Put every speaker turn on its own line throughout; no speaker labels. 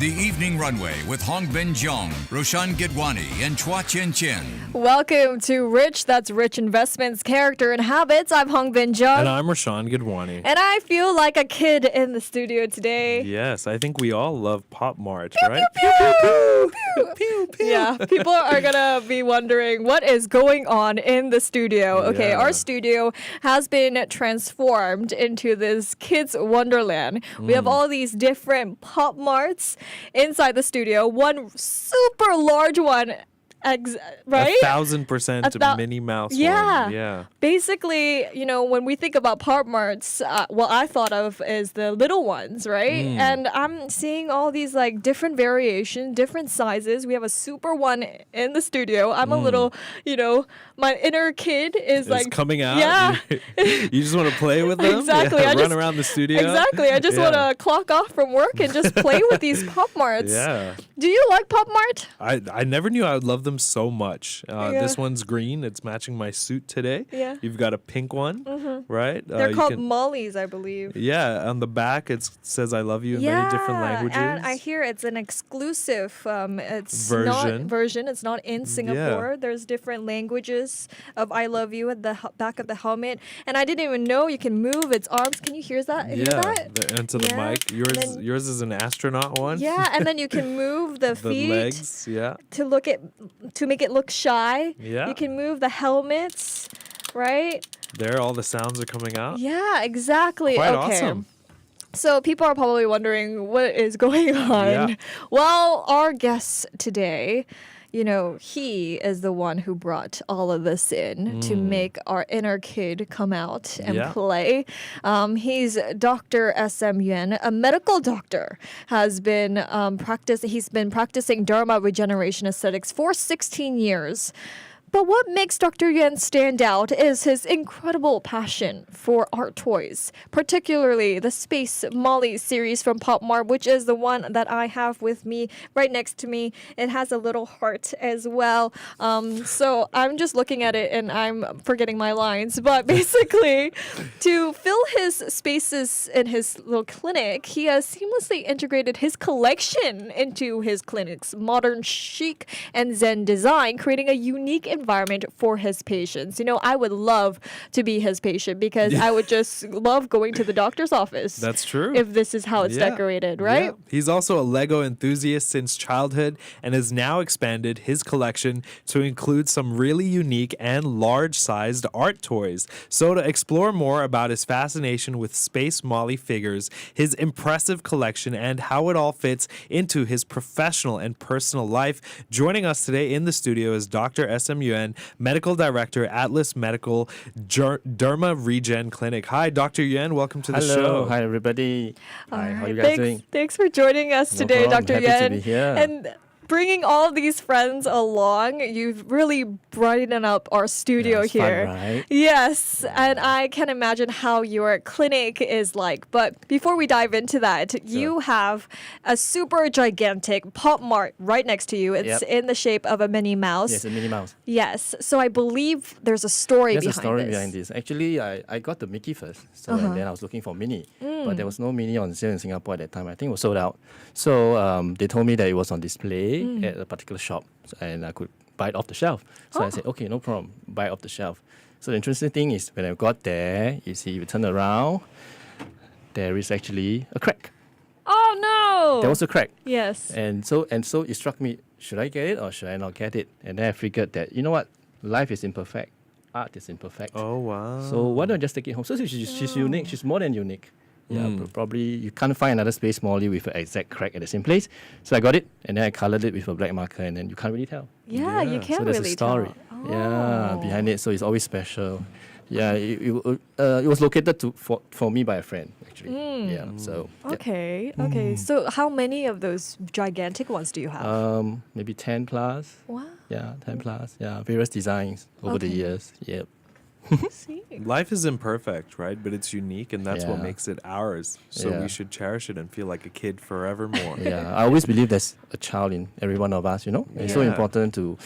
The Evening Runway with Hong Bin Jong, Roshan Gidwani, and Chua Chin Chin.
Welcome to Rich, that's Rich Investments, Character and Habits. I'm Hong Bin Jong.
And I'm Roshan Gidwani.
And I feel like a kid in the studio today.
Yes, I think we all love Pop Mart,
Pew,
right?
pew, pew, pew,
pew, pew, pew.
Yeah, people are going to be wondering what is going on in the studio. Okay, our studio has been transformed into this kids' wonderland. We have all these different Pop Marts inside the studio. One super large one. Right?
1,000% Minnie Mouse
yeah.
one. Yeah.
Basically, when we think about Pop Marts, what I thought of is the little ones, right? And I'm seeing all these like different variations, different sizes. We have a super one in the studio. I'm a little, my inner kid is like
coming out.
Yeah.
You just want to play with them?
Exactly.
Yeah, run around the studio.
Exactly. I just want to clock off from work and just play with these Pop Marts.
Yeah.
Do you like Pop Mart?
I never knew I would love them so much. This one's green. It's matching my suit today.
Yeah.
You've got a pink one, right?
They're called Mollies, I believe.
Yeah. On the back, it says "I love you" in many different languages.
And I hear it's an exclusive
version.
It's not in Singapore. There's different languages of "I love you" at the back of the helmet. And I didn't even know you can move its arms. Can you hear that?
Into the mic. Yours is an astronaut one.
Yeah, and then you can move the feet.
The legs. Yeah.
To make it look shy.
Yeah.
You can move the helmets, right?
There, all the sounds are coming out.
Yeah, exactly.
Quite
okay.
awesome.
So people are probably wondering what is going on.
Yeah.
Well, our guest today, he is the one who brought all of this in to make our inner kid come out and play. He's Dr. S.M. Yuan, a medical doctor, he's been practicing derma regeneration aesthetics for 16 years. But what makes Dr. Yuan stand out is his incredible passion for art toys, particularly the Space Molly series from Pop Mart, which is the one that I have with me right next to me. It has a little heart as well. So I'm just looking at it and I'm forgetting my lines. But basically, to fill his spaces in his little clinic, he has seamlessly integrated his collection into his clinic's modern chic and Zen design, creating a unique environment for his patients. I would love to be his patient because I would just love going to the doctor's office.
That's true.
If this is how it's decorated, right?
Yeah. He's also a Lego enthusiast since childhood and has now expanded his collection to include some really unique and large-sized art toys. So to explore more about his fascination with Space Molly figures, his impressive collection, and how it all fits into his professional and personal life, joining us today in the studio is Dr. S.M. Yuan, Medical Director, Atlas Medical Derma Regen Clinic. Hi, Dr. Yuan. Welcome to the show.
Hello. Hi, everybody. Hi, how are you guys doing?
Thanks for joining us today,
problem.
Dr.
Happy
Yuan.
to be here.
And bringing all these friends along, you've really brightened up our studio
it's
here.
fun, right?
Yes, and I can imagine how your clinic is like. But before we dive into that, you have a super gigantic Pop Mart right next to you. It's in the shape of a Minnie Mouse.
Yes, a Minnie Mouse.
Yes, so I believe there's a story
There's
behind
a story
this.
behind this. Actually, I got the Mickey first, so and then I was looking for Minnie, but there was no Minnie on sale in Singapore at that time. I think it was sold out. So they told me that it was on display at a particular shop, and I could buy it off the shelf. So I said, okay, no problem, buy it off the shelf. So the interesting thing is when I got there, you see, you turn around, there is actually a crack.
Oh no!
There was a crack.
Yes.
And so it struck me, should I get it or should I not get it? And then I figured that, you know what, life is imperfect, art is imperfect.
Oh, wow.
So why don't I just take it home? So she's unique, she's more than unique. Yeah, probably you can't find another Space Molly with an exact crack at the same place. So I got it, and then I colored it with a black marker, and then you can't really tell.
Yeah, you can't
So there's
really
a story.
tell.
Yeah, behind it, so it's always special. Yeah, it was located for me by a friend, actually. Yeah, so. yeah.
Okay. So how many of those gigantic ones do you have?
Maybe 10 plus.
Wow.
Yeah, 10 plus. Yeah, various designs over the years. Yep.
See.
Life is imperfect, right? But it's unique, and that's what
Yeah.
makes it ours. So
Yeah.
we should cherish it and feel like a kid forevermore.
Yeah, I always believe there's a child in every one of us, you know? It's so
Yeah.
important to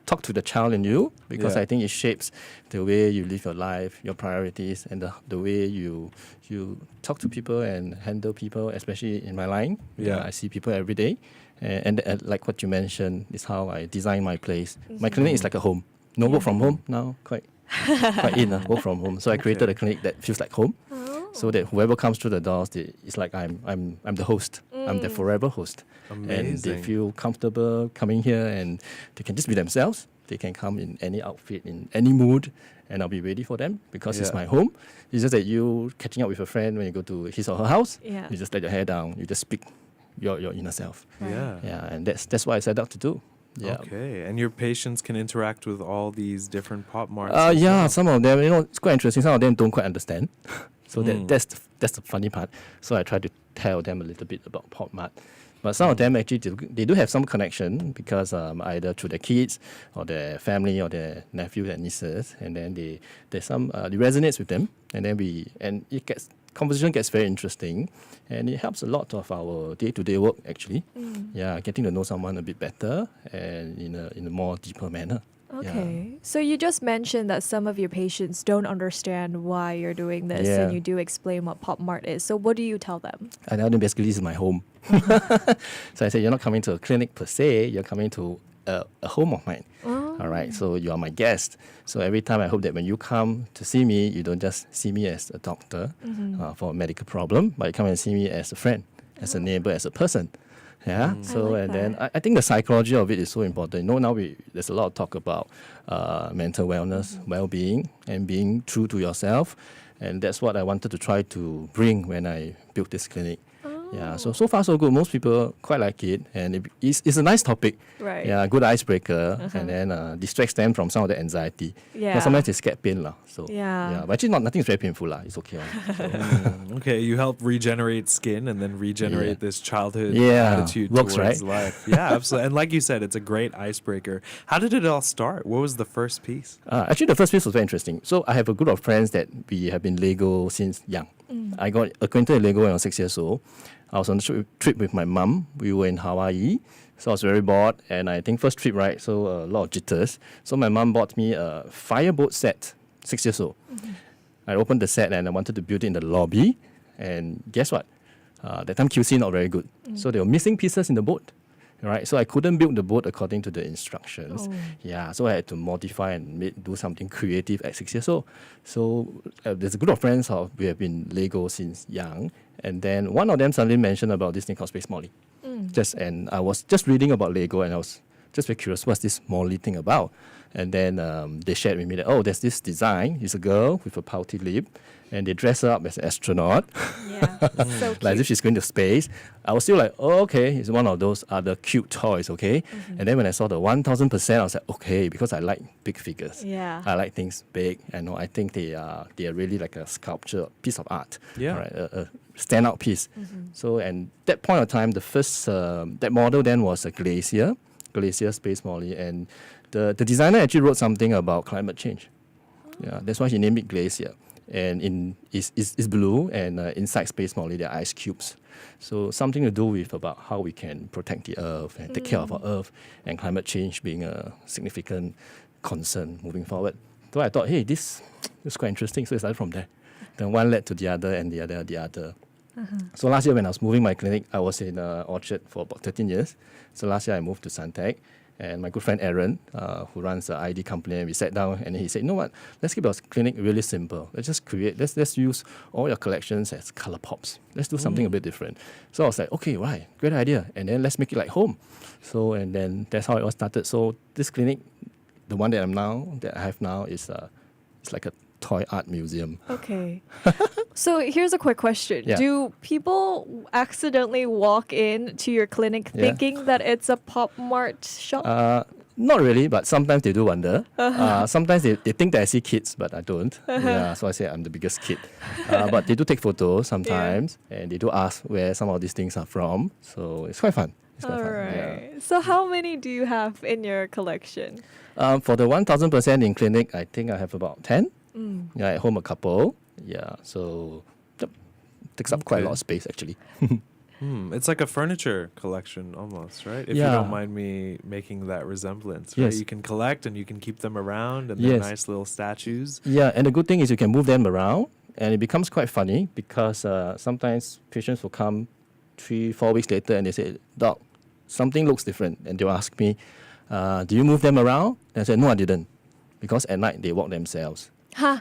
talk to the child in you, because
Yeah.
I think it shapes the way you live your life, your priorities, and the way you talk to people and handle people, especially in my line.
Yeah.
I see people every day. And like what you mentioned, is how I design my place. My clinic is like a home. No work from home now, quite in work from home. So I created a clinic that feels like home, so that whoever comes through the doors, it's like I'm the host. I'm the forever host, and they
Amazing.
feel comfortable coming here, and they can just be themselves. They can come in any outfit, in any mood, and I'll be ready for them because it's
Yeah.
my home. It's just that you catching up with a friend when you go to his or her house.
Yeah.
You just let your hair down. You just speak your inner self.
Yeah.
Yeah, and that's what I set out to do. Yeah.
Okay. And your patients can interact with all these different pop marts.
Yeah, some of them, it's quite interesting. Some of them don't quite understand. So that's the funny part. So I try to tell them a little bit about Pop Mart. But some of them actually they do have some connection because either through their kids or their family or their nephews and nieces, and then there's some it resonates with them, and then conversation gets very interesting, and it helps a lot of our day-to-day work actually. Yeah, getting to know someone a bit better and in a more deeper manner.
Okay. So you just mentioned that some of your patients don't understand why you're doing this,
Yeah.
and you do explain what Pop Mart is. So what do you tell them?
I tell them basically this is my home. So I say you're not coming to a clinic per se, you're coming to a home of mine. All right, so you are my guest. So every time I hope that when you come to see me, you don't just see me as a doctor for a medical problem, but you come and see me as a friend, as a neighbor, as a person. Yeah. So
like
and then
that.
I think the psychology of it is so important. Now there's a lot of talk about mental wellness, well-being, and being true to yourself, and that's what I wanted to try to bring when I built this clinic. Yeah, so far so good. Most people quite like it, and it's a nice topic.
Right.
Yeah, good icebreaker, and then distracts them from some of the anxiety.
Yeah.
But sometimes they scared pain lah. So
Yeah.
but actually nothing's very painful lah. It's okay. So,
Okay, you help regenerate skin and then regenerate
Yeah.
this childhood
Yeah,
attitude
works,
towards
right?
life. Yeah, absolutely. And like you said, it's a great icebreaker. How did it all start? What was the first piece?
Actually, the first piece was very interesting. So I have a group of friends that we have been Lego since young. I got acquainted with Lego when I was 6 years old. I was on a trip with my mum. We were in Hawaii. So I was very bored, and I think first trip, right? So a lot of jitters. So my mum bought me a fireboat set, 6 years old. I opened the set and I wanted to build it in the lobby. And guess what? That time QC not very good. So there were missing pieces in the boat. Right, so I couldn't build the boat according to the instructions. Yeah, so I had to modify and do something creative at 6 years old. So there's a group of friends we have been Lego since young, and then one of them suddenly mentioned about this thing called Space Molly. And I was just reading about Lego, and I was just very curious, what's this Molly thing about? And then they shared with me that there's this design. It's a girl with a pouty lip, and they dress her up as an astronaut.
Yeah. So cute.
Like as if she's going to space. I was still like, okay, it's one of those other cute toys, okay? And then when I saw the 1000%, I was like, okay, because I like big figures.
Yeah.
I like things big. I think they are really like a sculpture, piece of art.
Yeah.
Right, a standout piece. So, and that point of time, the first, that model then was a Glacier Space Molly. And the designer actually wrote something about climate change. Yeah, that's why he named it Glacier. And it's blue, and inside Space Molly there are ice cubes. So something to do with about how we can protect the Earth and take care of our Earth, and climate change being a significant concern moving forward. So I thought, hey, this is quite interesting. So it started from there. Then one led to the other, and the other. So last year when I was moving my clinic, I was in Orchard for about 13 years. So last year I moved to Suntec. And my good friend Aaron, who runs the ID company, and we sat down and he said, you know what, let's keep our clinic really simple. Let's just let's use all your collections as color pops. Let's do something a bit different. So I was like, okay, right, great idea. And then let's make it like home. So, and then that's how it all started. So this clinic, the one that I have now is it's like a toy art museum.
Okay. So here's a quick question.
Yeah.
Do people accidentally walk in to your clinic
Yeah.
thinking that it's a Pop Mart shop?
Not really, but sometimes they do wonder. Sometimes they think that I see kids, but I don't. Yeah, so I say I'm the biggest kid. But they do take photos sometimes, and they do ask where some of these things are from. So it's quite fun. It's quite
All
fun.
right. So how many do you have in your collection?
Yeah. For the 1000% in clinic, I think I have about 10. Yeah, at home a couple. Yeah, so yep, takes up quite a lot of space actually.
It's like a furniture collection almost, right? If you
Yeah.
don't mind me making that resemblance, right?
Yes.
You can collect and you can keep them around, and they're
Yes.
nice little statues.
Yeah, and the good thing is you can move them around, and it becomes quite funny because sometimes patients will come 3-4 weeks later and they say, "Doc, something looks different," and they'll ask me, "Do you move them around?" And I said, "No, I didn't," because at night they walk themselves.
Huh.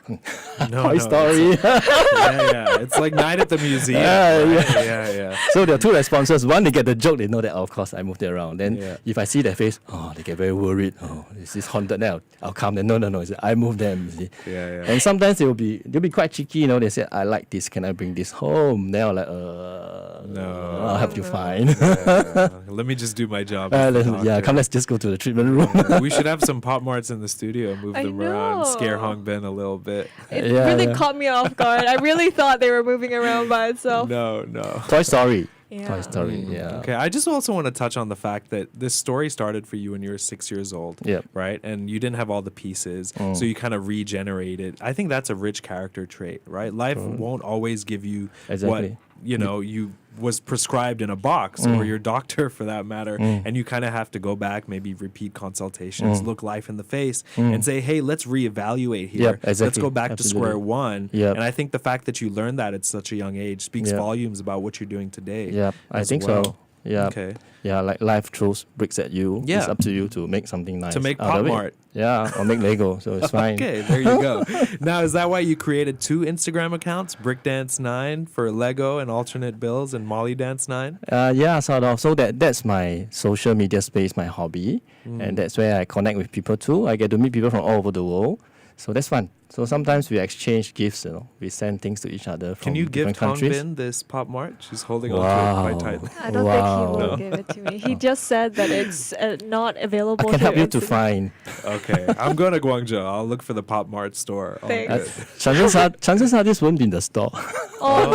No,
Toy
no,
Story.
yeah. It's like night at the museum.
Yeah,
right? Yeah.
So there are two responses. One, they get the joke. They know that, of course, I moved it around. Then
Yeah.
if I see their face, they get very worried. Oh, is this haunted now? I'll come. Then no. I moved them. You see.
Yeah.
And sometimes they'll be quite cheeky. You know, they say, "I like this. Can I bring this home?" Then I'm like,
No.
I'll help you find.
Yeah. Let me just do my job. as the doctor.
Let's just go to the treatment room.
We should have some Pop Marts in the studio, move
I
them around, scare
know.
Hong Ben a little bit.
It
Yeah,
really
yeah.
caught me off guard. I really thought they were moving around by itself.
No.
Toy Story.
Yeah.
Toy Story. Yeah.
Okay, I just also want to touch on the fact that this story started for you when you were 6 years old,
Yep.
right? And you didn't have all the pieces, so you kind of regenerated. I think that's a rich character trait, right? Life won't always give you
Exactly.
what you was prescribed in a box or your doctor for that matter, and you kind of have to go back, maybe repeat consultations, look life in the face, and say, hey, let's reevaluate here.
Yep,
Let's
exactly.
go back to square
Absolutely.
one.
Yep.
And I think the fact that you learned that at such a young age speaks
Yep.
volumes about what you're doing today.
Yeah, I
as
think
well.
so. Yeah.
Okay.
Yeah, like life throws bricks at you.
Yeah.
It's up to you to make something nice.
To make
out of
Pop
it.
Mart.
Yeah, or make Lego. So it's fine.
Okay, there you go. Now, is that why you created 2 Instagram accounts, Brickdance9 for Lego and alternate bills, and Molly Dance 9?
Yeah, sort of. So that's my social media space, my hobby, and that's where I connect with people too. I get to meet people from all over the world, so that's fun. So sometimes we exchange gifts. We send things to each other from
Can you give
different
Hong
countries.
Bin this Pop Mart? She's holding on to
Wow.
it quite tightly.
I don't think he will
No.
give it to me. He just said that it's not available.
I can help
through
you to
Instagram.
find.
Okay, I'm going to Guangzhou. I'll look for the Pop Mart store. All
Thanks.
good.
Chances are this won't be in the store.
Oh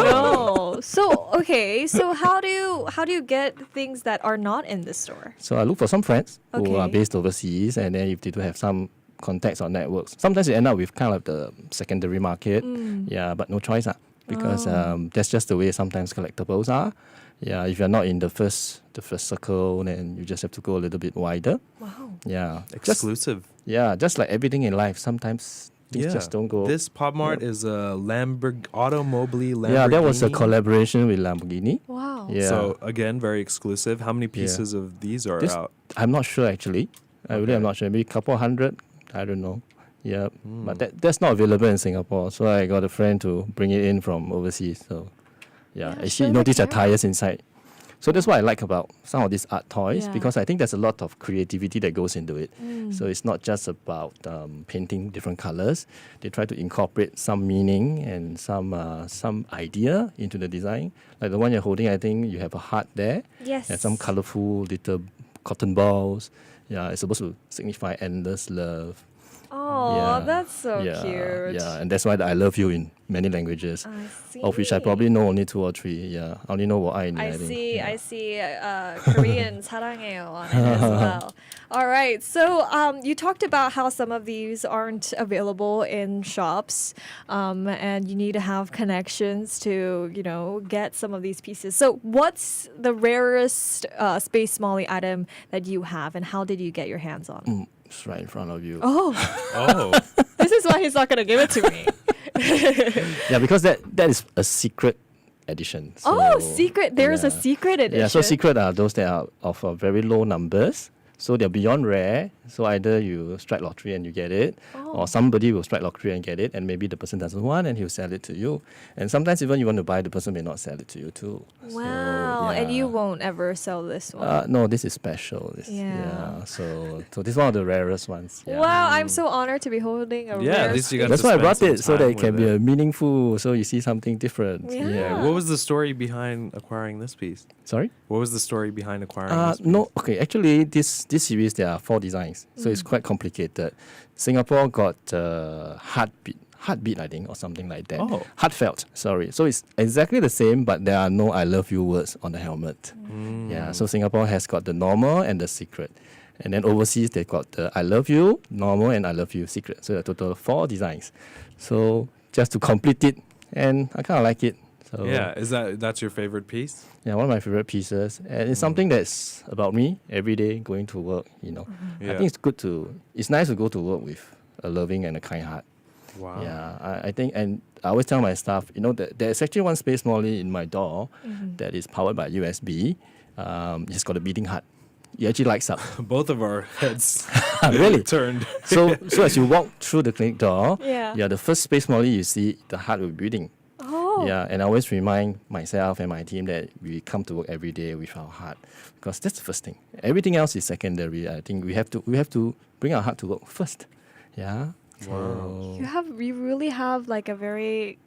no! So okay, so how do you get things that are not in the store?
So I look for some friends who are
Okay.
based overseas, and then if they do have some contacts or networks, sometimes you end up with kind of the secondary market. Yeah, but no choice, because that's just the way sometimes collectibles are. Yeah, if you're not in the first circle, then you just have to go a little bit wider.
Wow.
Yeah,
Exclusive.
just like everything in life, sometimes things just don't go.
This Pop Mart is a Automobili Lamborghini.
Yeah, that was a collaboration with Lamborghini.
Wow.
Yeah.
So, again, very exclusive. How many pieces of these are
This-
out?
I'm not sure actually. I really am not sure. Maybe a couple hundred. I don't know. Yeah, but that's not available in Singapore. So I got a friend to bring it in from overseas. So
Yeah,
actually,
show
you know,
the
these are
camera.
tires inside. So that's what I like about some of these art toys,
Yeah.
because I think there's a lot of creativity that goes into it. So it's not just about painting different colors. They try to incorporate some meaning and some idea into the design. Like the one you're holding, I think you have a heart there.
Yes.
And some colorful little cotton balls. Yeah, it's supposed to signify endless love.
Oh,
Yeah.
that's so
yeah,
cute.
Yeah, and that's why I love you in many languages,
I see.
of which I probably know only 2 or 3. Yeah, I only know what I know.
I
think.
see.
Yeah.
I see. Korean 사랑해요 on it as well. All right. So you talked about how some of these aren't available in shops, and you need to have connections to get some of these pieces. So what's the rarest Space Molly item that you have, and how did you get your hands on?
It's right in front of you.
Oh,
Oh,
this is why he's not gonna give it to me.
Yeah, because that is a secret edition.
Oh,
So,
secret! There is a
yeah.
secret edition.
Yeah, so secret are those that are of very low numbers. So they're beyond rare. So either you strike lottery and you get it,
Oh.
or somebody will strike lottery and get it, and maybe the person doesn't want and he'll sell it to you. And sometimes even you want to buy, the person may not sell it to you too. So,
Wow, and you
yeah.
won't ever sell this one.
No, this is special.
Yeah.
So this is one of the rarest ones. Yeah.
Wow, I'm so honored to be holding a
Yeah,
rare
at least you got
That's
to
why I
spend
brought
some
it, so that
time
it can
with
be
it.
a meaningful, so you see something different.
Yeah.
What was the story behind acquiring this piece?
Sorry?
What was the story behind acquiring this piece?
No, okay. Actually, this series, there are 4 designs, so it's quite complicated. Singapore got heartbeat, I think, or something like that.
Oh.
Heartfelt, sorry. So it's exactly the same, but there are no I love you words on the helmet. Yeah, so Singapore has got the normal and the secret. And then overseas, they got the I love you, normal, and I love you, secret. So a total of 4 designs. So just to complete it, and I kind of like it. So
Yeah, that's your favorite piece?
yeah, one of my favorite pieces, and it's something that's about me every day going to work.
Yeah.
I think it's nice to go to work with a loving and a kind heart.
Wow.
Yeah, I think, and I always tell my staff, that there's actually one space molly in my door that is powered by USB. It's got a beating heart. It actually lights up.
Both of our heads
Really?
turned.
So as you walk through the clinic door,
Yeah.
the first space molly you see, the heart will be beating.
Oh.
Yeah, and I always remind myself and my team that we come to work every day with our heart, because that's the first thing. Everything else is secondary. I think we have to bring our heart to work first. Yeah.
Wow.
You really have like a very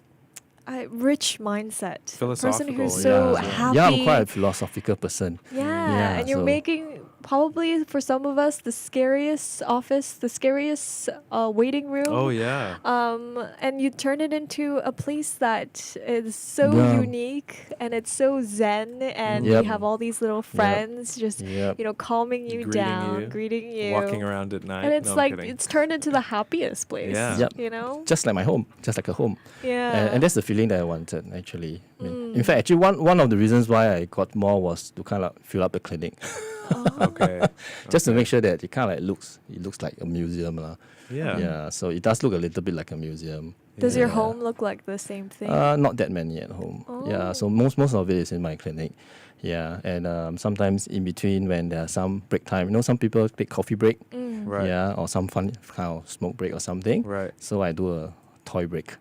rich mindset. Person
Philosophical,
who's so
yeah.
happy.
Yeah, I'm quite a philosophical person.
Yeah, and you're
so-
making probably for some of us the scariest office, the scariest waiting room.
Oh, yeah.
And you turn it into a place that is so
Yeah.
unique and it's so zen, and
Yep.
you have all these little friends just
Yep.
calming you
Greeting
down,
you,
greeting you,
Walking around at night.
and it's
No, I'm
like
kidding.
it's turned into the happiest place.
Yeah.
Yep. Just like my home, just like a home.
Yeah.
And that's the feeling that I wanted, actually. In fact, actually, one of the reasons why I got more was to kind of fill up the clinic.
Okay.
Just to make sure that it kind of looks like a museum.
Yeah.
Yeah, so it does look a little bit like a museum.
Does your
Yeah.
home look like the same thing?
Not that many at home. Yeah, so most of it is in my clinic. Yeah, and sometimes in between when there's some break time, some people take coffee break.
Right.
Yeah, or some fun kind of smoke break or something.
Right.
So I do a toy break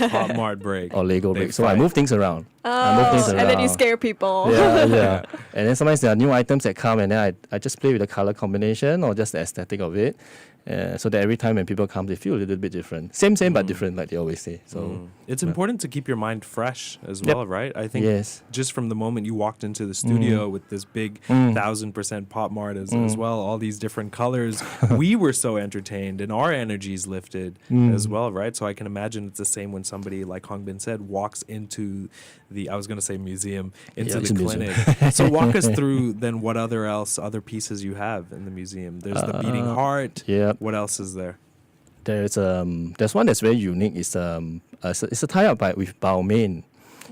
Pop Mart break.
or Lego
They
break. So I
fight.
move things around. I move things
and then you
around.
scare people.
Yeah. And then sometimes there are new items that come, and then I just play with the color combination or just the aesthetic of it. So that every time when people come, they feel a little bit different. Same, but different, like they always say. So
It's important to keep your mind fresh as
Yep.
well, right? I think
Yes.
just from the moment you walked into the studio with this big 1000% Pop Mart as well, all these different colors, we were so entertained and our energies lifted as well, right? So I can imagine it's the same when somebody, like Hong Bin said, walks into I was going to say museum, into
it's
the
a museum.
clinic. So walk us through then what other pieces you have in the museum. There's the beating heart.
yeah.
What else is there?
There's one that's very unique. It's a tie-up with Balmain.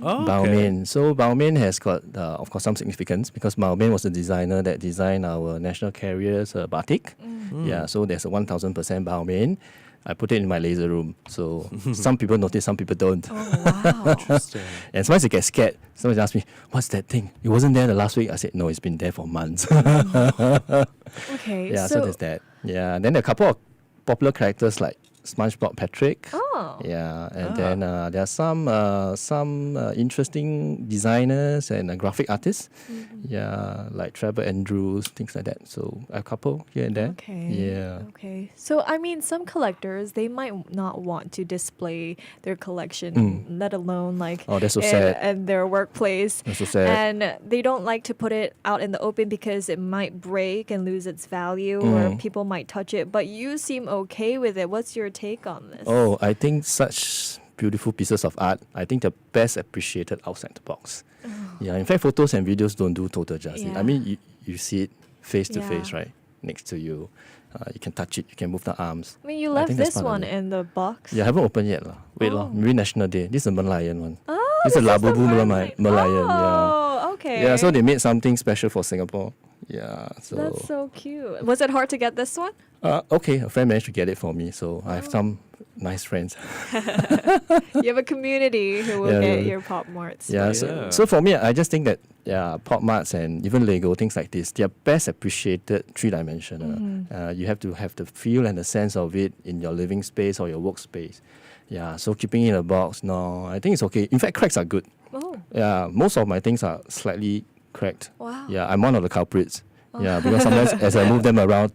Oh,
Balmain. So Balmain has got, of course, some significance because Balmain was the designer that designed our national carrier's batik. Yeah, so there's a 1000% Balmain. I put it in my laser room. So some people notice, some people don't.
Oh, wow.
Interesting.
And sometimes they get scared. Somebody asks me, "What's that thing? It wasn't there the last week." I said, "No, it's been there for months."
Okay.
Yeah, so there's that. Yeah, and then there are a couple of popular characters like SpongeBob Patrick.
Oh.
Yeah, and then there are some interesting designers and graphic artists. Yeah, like Trevor Andrews, things like that. So a couple here and there.
Okay.
Yeah.
Okay. So, I mean, some collectors, they might not want to display their collection, let alone like
Oh, that's so sad.
in their workplace.
That's so sad.
And they don't like to put it out in the open because it might break and lose its value or people might touch it. But you seem okay with it. What's your take on this?
Oh, I think such beautiful pieces of art, I think they're best appreciated outside the box. Yeah, in fact, photos and videos don't do total justice.
Yeah.
I mean, you see it face to
Yeah.
face, right? Next to you. You can touch it, you can move the arms.
I mean, you
I
left
think that's
this
part of
one
it.
in the box.
Yeah, I haven't opened yet. Wait,
Oh.
maybe National Day. This is a Merlion one.
Oh,
This is a
this is the
Labubu
Merlion.
Merlion,
Oh, okay.
yeah. So they made something special for Singapore. Yeah, so.
That's so cute. Was it hard to get this one?
Okay, a friend managed to get it for me, so I have some nice friends.
You have a community who will
Yeah,
get
yeah.
your Pop Marts.
Yeah,
Yeah.
so for me, I just think that Pop Marts and even Lego, things like this, they are best appreciated three-dimensional. You have to have the feel and the sense of it in your living space or your workspace. Yeah, so keeping it in a box, no, I think it's okay. In fact, cracks are good.
Oh,
Yeah, most of my things are slightly cracked.
wow.
Yeah, I'm one of the culprits. Yeah, because sometimes as I move them around,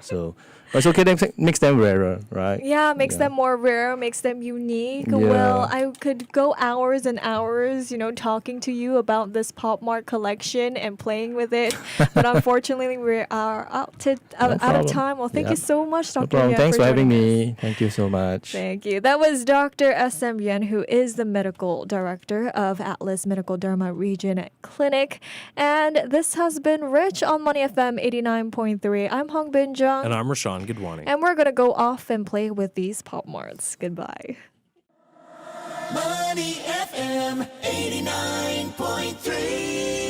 so. But it's okay, that makes them rarer, right?
Yeah, makes
Yeah.
them more rare, makes them unique.
Yeah.
Well, I could go hours and hours, talking to you about this Pop Mart collection and playing with it. But unfortunately, we are out of
problem.
time. Well, thank
Yeah.
you so much, Dr.
No problem.
Yuan,
Thanks for having
joining us.
me. Thank you so much.
Thank you. That was Dr. S.M. Yuan, who is the medical director of Atlas Medical Derma Region Clinic. And this has been Rich on Money FM 89.3. I'm Hong Bin Jung.
And I'm Rashawn Gidwani.
And we're going to go off and play with these Pop Marts. Goodbye.
Money FM 89.3.